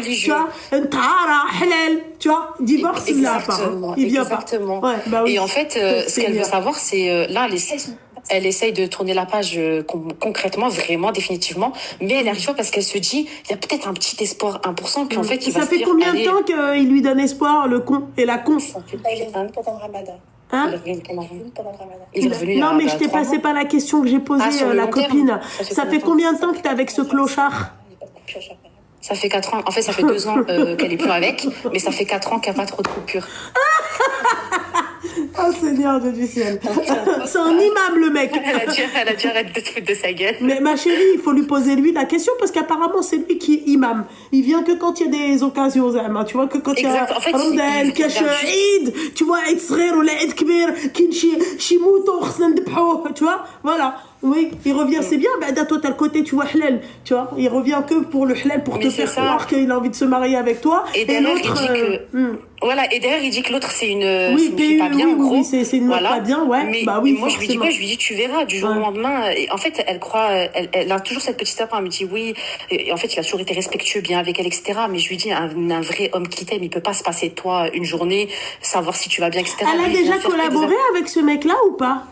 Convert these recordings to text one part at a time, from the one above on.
religieux. Tu vois, Tahara, halal, tu vois, divorce, il l'a pas. Il vient pas. Exactement. Ouais, bah oui. Et en fait, ce qu'elle veut savoir, c'est là, elle essaye de tourner la page concrètement, vraiment, définitivement, mais elle n'arrive pas parce qu'elle se dit, il y a peut-être un petit espoir, 1%, qu'en fait, il va Ça se fait dire, combien de allez, temps qu'il lui donne espoir, le con et la con? Il est venu pendant le ramadan. Hein? il est revenu pendant- Il est venu pendant le ramadan. il est revenu il y a, Non, mais je t'ai 3 passé mois. pas la question que j'ai posée, Ah, sur le la long terme. copine. Ça Ça fait fait combien de temps que t'es avec ce clochard? Il n'y a pas de coupure chaque année. Ça fait 4 ans. En fait, ça fait 2 ans qu'elle est plus avec, mais ça fait 4 ans qu'il n'y a pas trop de coupures. Oh Seigneur Dieu du ciel. C'est un imam, le mec. Elle a dû arrêter de se foutre de sa gueule. Mais ma chérie, il faut lui poser lui la question parce qu'apparemment c'est lui qui est imam. Il vient que quand il y a des occasions, Zama. Tu vois, que quand il y a Exact. En fait, Ramadan, il Kash regarde Eid, tu vois, Eid صغير ou Eid كبير, كاين شي موتو خصنا نذبحوه, tu vois, voilà. Oui, il revient, c'est bien. Ben, toi, t'as le côté, tu vois, halal, tu vois. Il revient que pour le halal, pour Mais te c'est faire ça. croire qu'il a envie de se marier avec toi. Et derrière, l'autre, il dit que... Voilà, et derrière, il dit que l'autre, c'est une fille pas bien, oui, en gros. oui, c'est une meuf pas bien, ouais. Mais Bah oui, moi, je lui dis forcément. quoi? Je lui dis, tu verras, du jour au lendemain. Et en fait, elle croit, elle a toujours cette petite apprend. Elle me dit, oui. Et en fait, il a toujours été respectueux, bien avec elle, etc. Mais je lui dis, un vrai homme qui t'aime, il peut pas se passer de toi une journée, savoir si tu vas bien, etc. Elle a Lui, il déjà vient faire que des collaboré avec ce mec-là ou pas?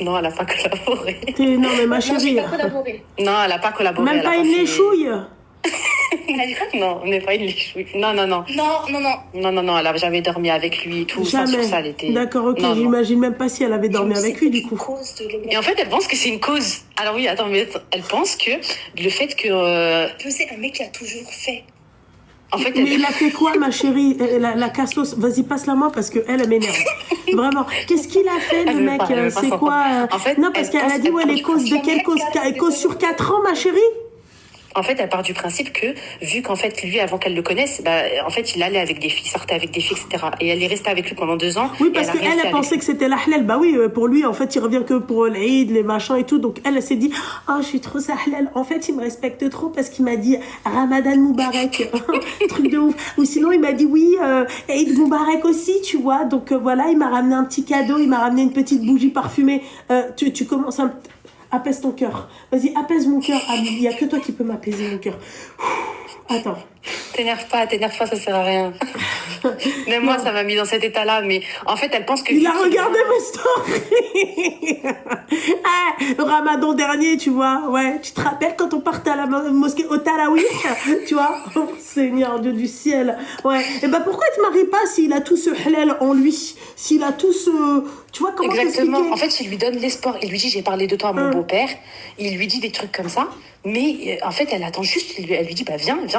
Non, elle a pas collaboré. Non, mais ma Non, j'ai chérie. pas collaboré. Non, elle a pas collaboré. Même elle a pas une fait- léchouille. Non, on n'est pas une léchouille. Non. Non, elle a jamais dormi avec lui et tout. Ça, Jamais. sur ça, elle était... D'accord, ok. Non, non. J'imagine même pas si elle avait dormi avec lui, du coup. Cause de Et en fait, elle pense que c'est une cause. Alors oui, attends, mais elle pense que le fait que... C'est un mec qui a toujours fait. en fait, Mais il a fait quoi, ma chérie? La cassos. Vas-y, passe-la moi parce que elle m'énerve. Vraiment. Qu'est-ce qu'il a fait, Elle le veut mec? pas, elle veut pas C'est quoi? s'entendre. En fait, non, parce elle qu'elle a pense- dit, elle ouais, pense les causes de quelle cause? Cause sur 4 ans, ma chérie? En fait, elle part du principe que, vu qu'en fait, lui, avant qu'elle le connaisse, bah, en fait, il allait avec des filles, sortait avec des filles, etc. Et elle est restée avec lui pendant 2 ans. Oui, et parce elle a rien qu'elle fait a pensé avec que c'était la halal. Bah oui, pour lui, en fait, il revient que pour l'Aïd, les machins et tout. Donc elle s'est dit, oh, je suis trop sa halal. En fait, il me respecte trop parce qu'il m'a dit Ramadan Moubarak. Truc de ouf. Ou sinon, il m'a dit, oui, Aïd Moubarak aussi, tu vois. Donc voilà, il m'a ramené un petit cadeau, il m'a ramené une petite bougie parfumée. Tu commences à... Apaise ton cœur. Vas-y, apaise mon cœur. Ah, il y a que toi qui peux m'apaiser mon cœur. Attends. T'énerve pas, ça sert à rien. Même moi, ça m'a mis dans cet état-là. Mais en fait, elle pense que... Il a regardé mes stories. Ah, le Ramadan dernier, tu vois. Ouais, tu te rappelles quand on partait à la mosquée au Tarawih, tu vois. Oh, Seigneur Dieu du ciel. Ouais. Et ben pourquoi il te marie pas s'il a tout ce halal en lui, s'il a tout ce, tu vois comment Exactement. t'expliquer? En fait, il lui donne l'espoir. Il lui dit, j'ai parlé de toi à mon beau-père. Il lui dit des trucs comme ça. Mais en fait, elle attend juste. Elle lui dit, bah viens,